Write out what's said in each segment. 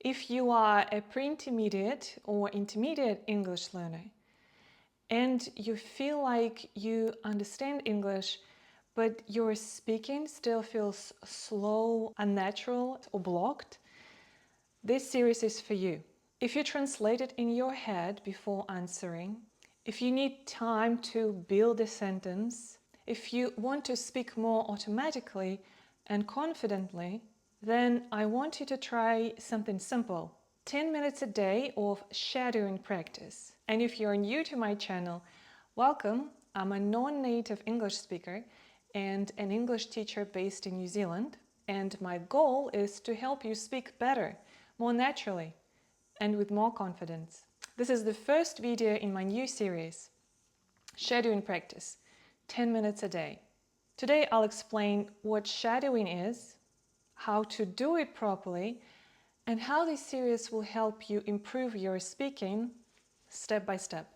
If you are a pre-intermediate or intermediate English learner and you feel like you understand English, but your speaking still feels slow, unnatural, or blocked, this series is for you. If you translate it in your head before answering, if you need time to build a sentence, if you want to speak more automatically and confidently, then I want you to try something simple. 10 minutes a day of shadowing practice. And if you're new to my channel, welcome. I'm a non-native English speaker and an English teacher based in New Zealand. And my goal is to help you speak better, more naturally, and with more confidence. This is the first video in my new series, Shadowing Practice, 10 minutes a day. Today I'll explain what shadowing is, how to do it properly, and how this series will help you improve your speaking step by step.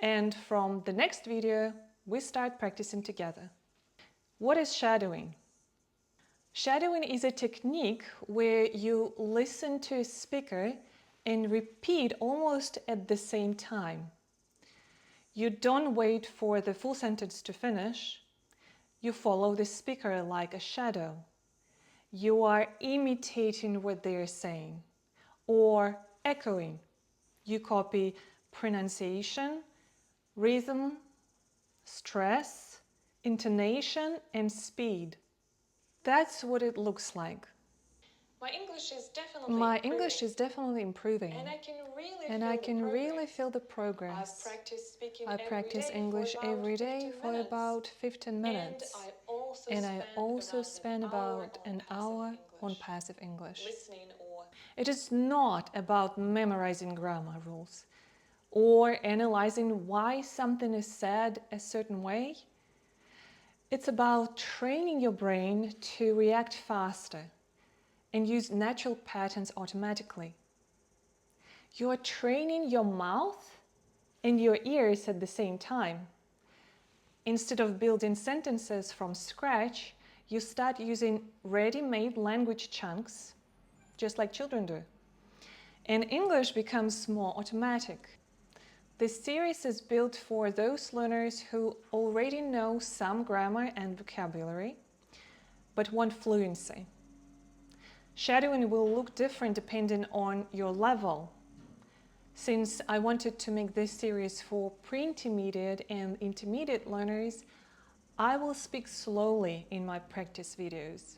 And from the next video, we start practicing together. What is shadowing? Shadowing is a technique where you listen to a speaker and repeat almost at the same time. You don't wait for the full sentence to finish. You follow the speaker like a shadow. You are imitating what they are saying or echoing. You copy pronunciation, rhythm, stress, intonation, and speed. That's what it looks like. My English is definitely improving. And I can really feel the progress. I practice English every day for about 15 minutes. And I also spend about an hour on passive English. It is not about memorizing grammar rules or analyzing why something is said a certain way. It's about training your brain to react faster and use natural patterns automatically. You are training your mouth and your ears at the same time. Instead of building sentences from scratch, you start using ready-made language chunks, just like children do. And English becomes more automatic. This series is built for those learners who already know some grammar and vocabulary, but want fluency. Shadowing will look different depending on your level. Since I wanted to make this series for pre-intermediate and intermediate learners, I will speak slowly in my practice videos.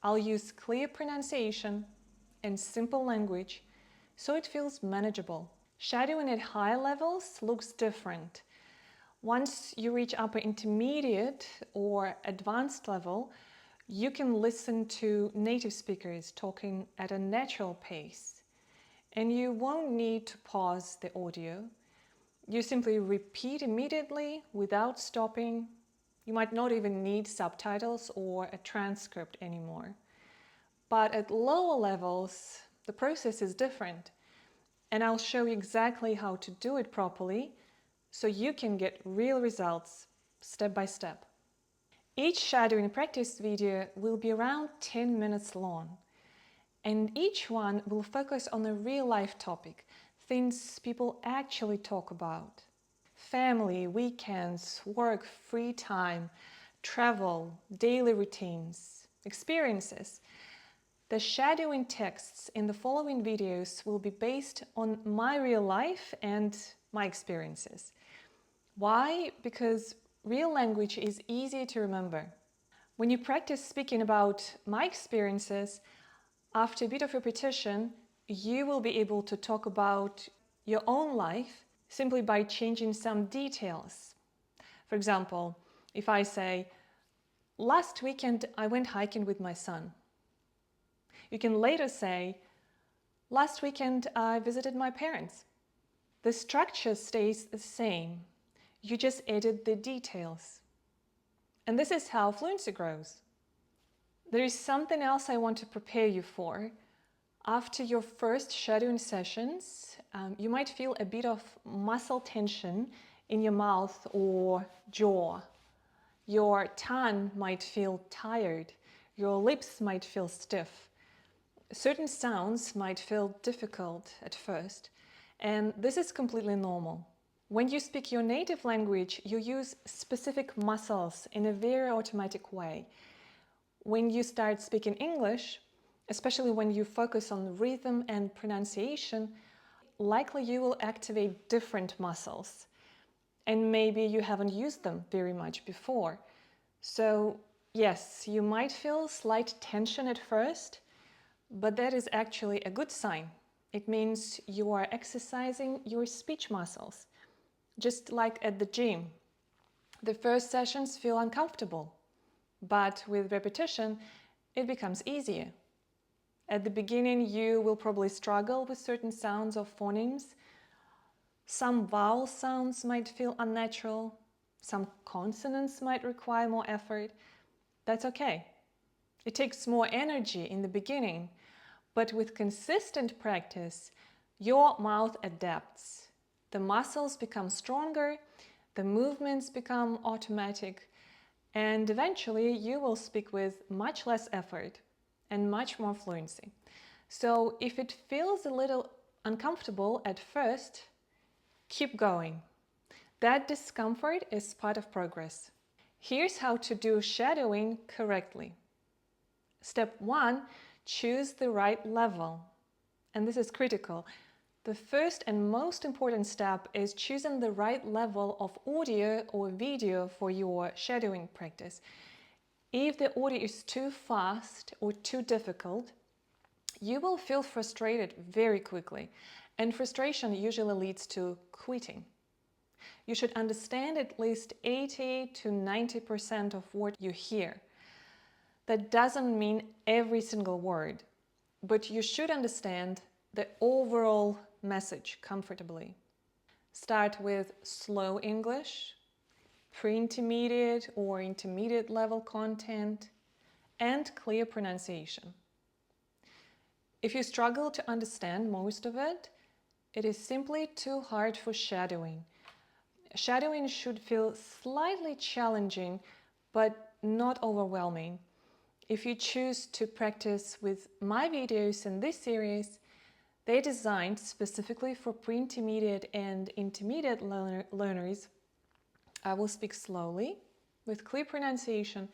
I'll use clear pronunciation and simple language so it feels manageable. Shadowing at higher levels looks different. Once you reach upper intermediate or advanced level, you can listen to native speakers talking at a natural pace, and you won't need to pause the audio. You simply repeat immediately without stopping. You might not even need subtitles or a transcript anymore. But at lower levels, the process is different, and I'll show you exactly how to do it properly so you can get real results step by step. Each shadowing practice video will be around 10 minutes long, and each one will focus on a real-life topic, things people actually talk about. Family, weekends, work, free time, travel, daily routines, experiences. The shadowing texts in the following videos will be based on my real life and my experiences. Why? Because real language is easier to remember. When you practice speaking about my experiences, after a bit of repetition, you will be able to talk about your own life simply by changing some details. For example, if I say, last weekend I went hiking with my son. You can later say, last weekend I visited my parents. The structure stays the same. You just edit the details. And this is how fluency grows. There is something else I want to prepare you for. After your first shadowing sessions, you might feel a bit of muscle tension in your mouth or jaw. Your tongue might feel tired. Your lips might feel stiff. Certain sounds might feel difficult at first, and this is completely normal. When you speak your native language, you use specific muscles in a very automatic way. When you start speaking English, especially when you focus on rhythm and pronunciation, likely you will activate different muscles. And maybe you haven't used them very much before. So yes, you might feel slight tension at first, but that is actually a good sign. It means you are exercising your speech muscles. Just like at the gym. The first sessions feel uncomfortable, but with repetition, it becomes easier. At the beginning, you will probably struggle with certain sounds or phonemes. Some vowel sounds might feel unnatural. Some consonants might require more effort. That's okay. It takes more energy in the beginning, but with consistent practice, your mouth adapts. The muscles become stronger, the movements become automatic, and eventually you will speak with much less effort and much more fluency. So if it feels a little uncomfortable at first, keep going. That discomfort is part of progress. Here's how to do shadowing correctly. Step 1, choose the right level. And this is critical. The first and most important step is choosing the right level of audio or video for your shadowing practice. If the audio is too fast or too difficult, you will feel frustrated very quickly, and frustration usually leads to quitting. You should understand at least 80 to 90% of what you hear. That doesn't mean every single word, but you should understand the overall message comfortably. Start with slow English, pre-intermediate or intermediate level content, and clear pronunciation. If you struggle to understand most of it, it is simply too hard for shadowing. Shadowing should feel slightly challenging, but not overwhelming. If you choose to practice with my videos in this series, they're designed specifically for pre-intermediate and intermediate learners. I will speak slowly, with clear pronunciation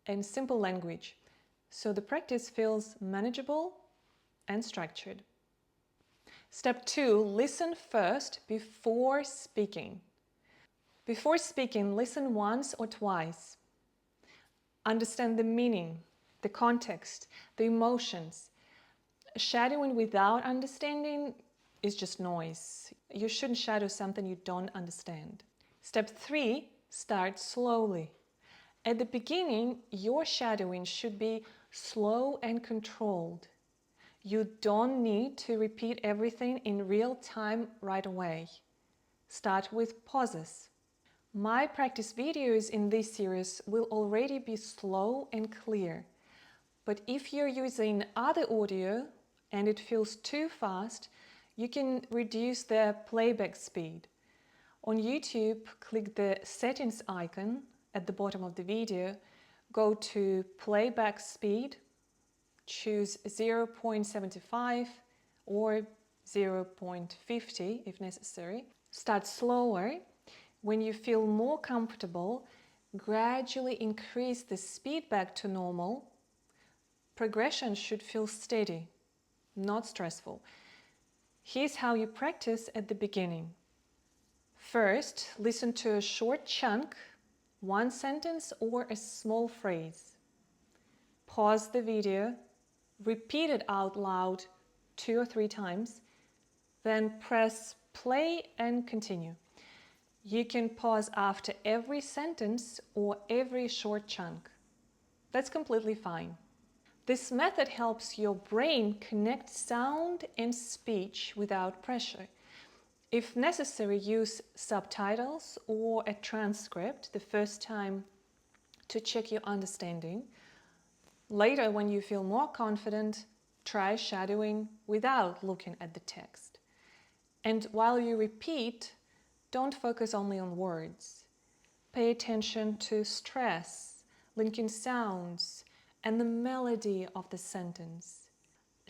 and simple language, so the practice feels manageable and structured. Step 2, listen first before speaking. Before speaking, listen once or twice. Understand the meaning, the context, the emotions. Shadowing without understanding is just noise. You shouldn't shadow something you don't understand. Step 3, start slowly. At the beginning, your shadowing should be slow and controlled. You don't need to repeat everything in real time right away. Start with pauses. My practice videos in this series will already be slow and clear. But if you're using other audio and it feels too fast, you can reduce the playback speed. On YouTube, click the settings icon at the bottom of the video, go to playback speed, choose 0.75 or 0.50 if necessary. Start slower. When you feel more comfortable, gradually increase the speed back to normal. Progression should feel steady, not stressful. Here's how you practice at the beginning. First, listen to a short chunk, one sentence or a small phrase. Pause the video, repeat it out loud 2 or 3 times, then press play and continue. You can pause after every sentence or every short chunk. That's completely fine. This method helps your brain connect sound and speech without pressure. If necessary, use subtitles or a transcript the first time to check your understanding. Later, when you feel more confident, try shadowing without looking at the text. And while you repeat, don't focus only on words. Pay attention to stress, linking sounds, and the melody of the sentence.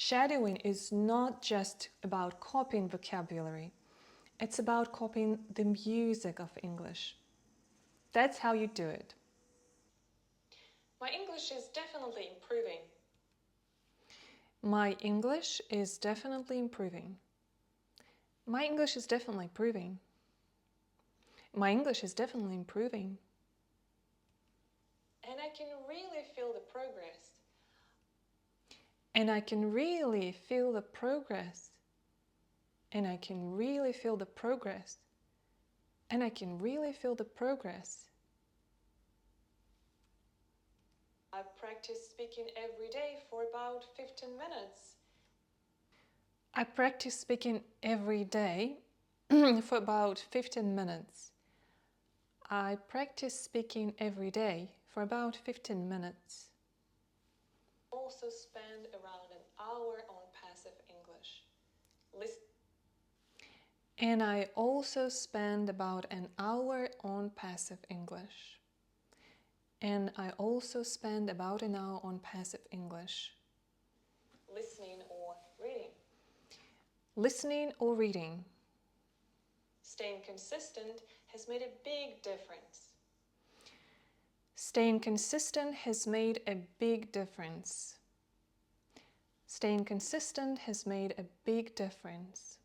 Shadowing is not just about copying vocabulary. It's about copying the music of English. That's how you do it. My English is definitely improving. My English is definitely improving. My English is definitely improving. My English is definitely improving. And I can really feel the progress. And I can really feel the progress. And I can really feel the progress. And I can really feel the progress. I practice speaking every day for about 15 minutes. I practice speaking every day for about 15 minutes. I practice speaking every day for about 15 minutes. I also spend around an hour on passive English. And I also spend about an hour on passive English. And I also spend about an hour on passive English. Listening or reading. Listening or reading. Staying consistent has made a big difference. Staying consistent has made a big difference. Staying consistent has made a big difference.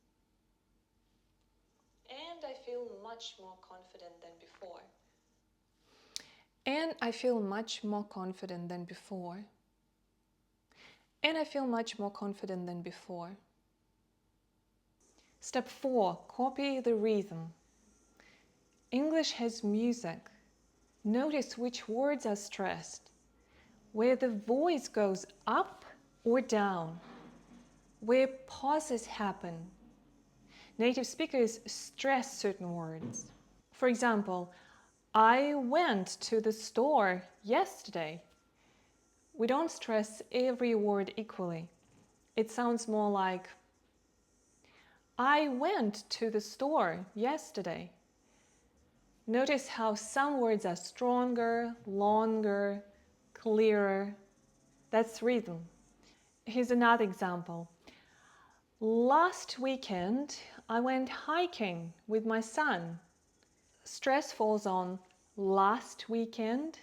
And I feel much more confident than before. And I feel much more confident than before. And I feel much more confident than before. Step 4. Copy the rhythm. English has music. Notice which words are stressed, where the voice goes up or down, where pauses happen. Native speakers stress certain words. For example, I went to the store yesterday. We don't stress every word equally. It sounds more like, I went to the store yesterday. Notice how some words are stronger, longer, clearer. That's rhythm. Here's another example. Last weekend, I went hiking with my son. Stress falls on last weekend,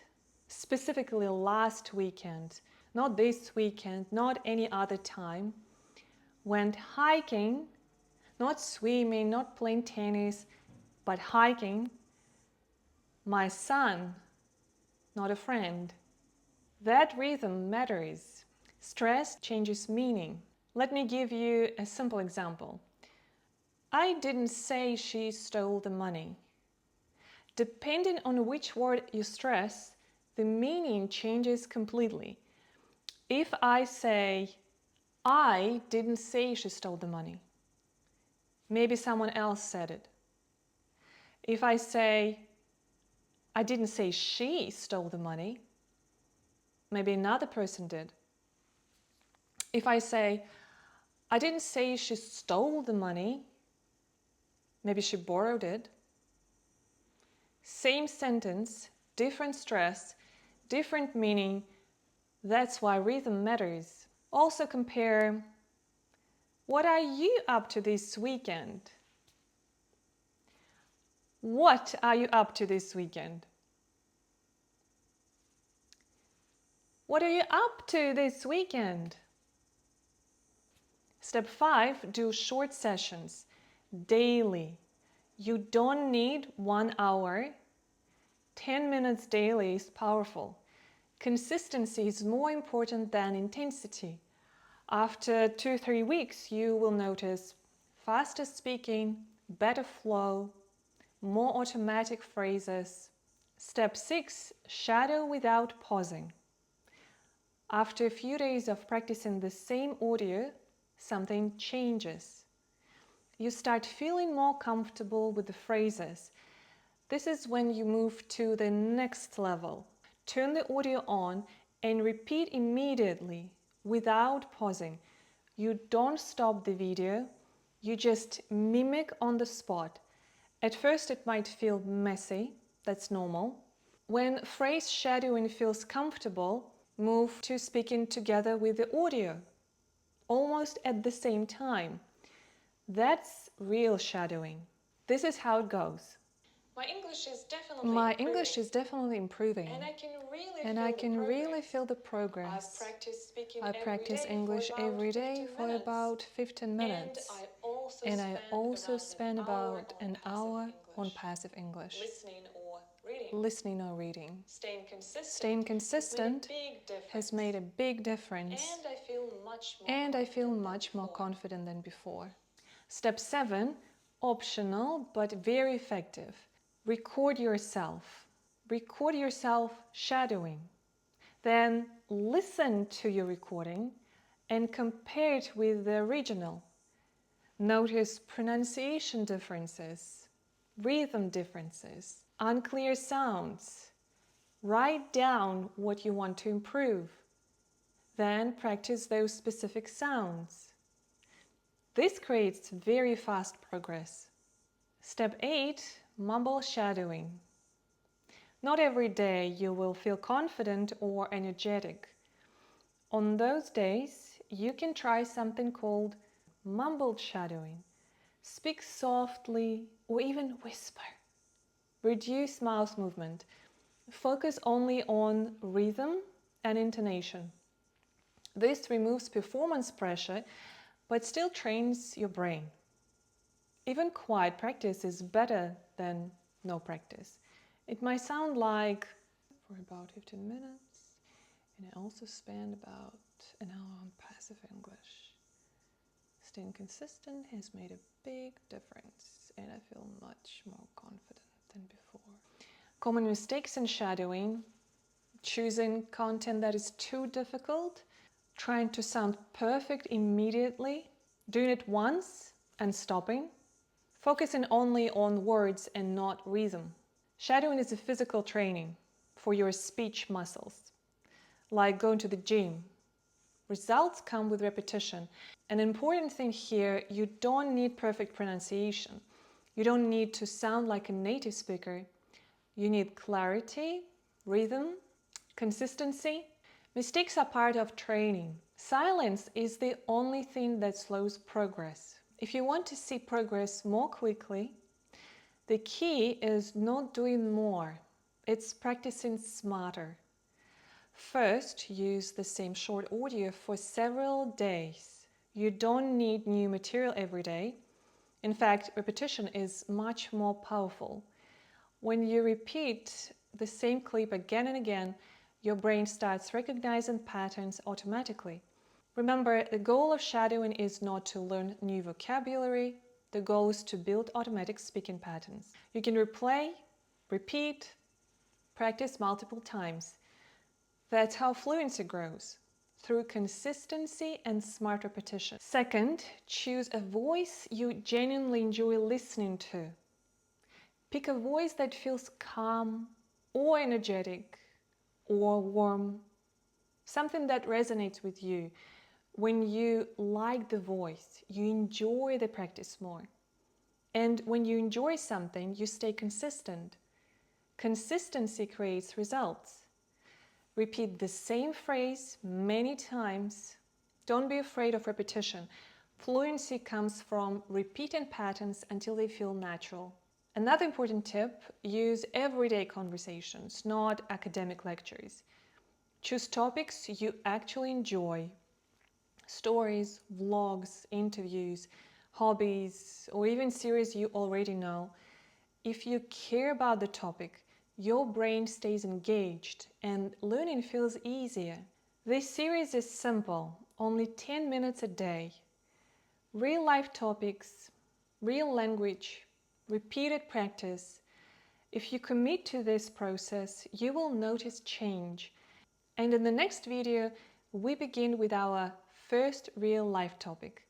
specifically last weekend, not this weekend, not any other time. Went hiking, not swimming, not playing tennis, but hiking. My son, not a friend. That rhythm matters. Stress changes meaning. Let me give you a simple example. I didn't say she stole the money. Depending on which word you stress, the meaning changes completely. If I say, I didn't say she stole the money, maybe someone else said it. If I say, I didn't say she stole the money, maybe another person did. If I say, I didn't say she stole the money, maybe she borrowed it. Same sentence, different stress, different meaning. That's why rhythm matters. Also compare, what are you up to this weekend? What are you up to this weekend? What are you up to this weekend? Step 5, do short sessions daily. You don't need 1 hour. 10 minutes daily is powerful. Consistency is more important than intensity. After 2-3 weeks, you will notice faster speaking, better flow, more automatic phrases. Step 6, shadow without pausing. After a few days of practicing the same audio, something changes. You start feeling more comfortable with the phrases. This is when you move to the next level. Turn the audio on and repeat immediately without pausing. You don't stop the video, you just mimic on the spot. At first it might feel messy, that's normal. When phrase shadowing feels comfortable, move to speaking together with the audio. almost at the same time. That's real shadowing. This is how it goes. My English is definitely improving. And I can really feel the progress. I practice English every day for about 15 minutes. And I also spend about an hour on passive English, listening or reading. Staying consistent has made a big difference. And I feel much more confident than before. Step 7, optional but very effective. Record yourself. Record yourself shadowing. Then listen to your recording and compare it with the original. Notice pronunciation differences, rhythm differences, unclear sounds. Write down what you want to improve. Then practice those specific sounds. This creates very fast progress. Step 8, mumble shadowing. Not every day you will feel confident or energetic. On those days, you can try something called mumbled shadowing. Speak softly or even whisper. Reduce mouth movement. Focus only on rhythm and intonation. This removes performance pressure but still trains your brain. Even quiet practice is better than no practice. It might sound like for about 15 minutes, and I also spend about an hour on passive English. Staying consistent has made a big difference, and I feel much more confident than before. Common mistakes in shadowing: choosing content that is too difficult, trying to sound perfect immediately, doing it once and stopping, focusing only on words and not rhythm. Shadowing is a physical training for your speech muscles, like going to the gym. Results come with repetition. An important thing here, you don't need perfect pronunciation. You don't need to sound like a native speaker. You need clarity, rhythm, consistency. Mistakes are part of training. Silence is the only thing that slows progress. If you want to see progress more quickly, the key is not doing more. It's practicing smarter. First, use the same short audio for several days. You don't need new material every day. In fact, repetition is much more powerful. When you repeat the same clip again and again, your brain starts recognizing patterns automatically. Remember, the goal of shadowing is not to learn new vocabulary. The goal is to build automatic speaking patterns. You can replay, repeat, practice multiple times. That's how fluency grows, through consistency and smart repetition. Second, choose a voice you genuinely enjoy listening to. Pick a voice that feels calm or energetic or warm, something that resonates with you. When you like the voice, you enjoy the practice more. And when you enjoy something, you stay consistent. Consistency creates results. Repeat the same phrase many times. Don't be afraid of repetition. Fluency comes from repeating patterns until they feel natural. Another important tip: use everyday conversations, not academic lectures. Choose topics you actually enjoy. Stories, vlogs, interviews, hobbies, or even series you already know. If you care about the topic, your brain stays engaged and learning feels easier. This series is simple, only 10 minutes a day. Real life topics, real language, repeated practice. If you commit to this process, you will notice change. And in the next video, we begin with our first real life topic.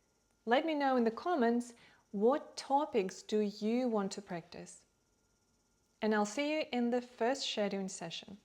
Let me know in the comments, what topics do you want to practice? And I'll see you in the first shadowing session.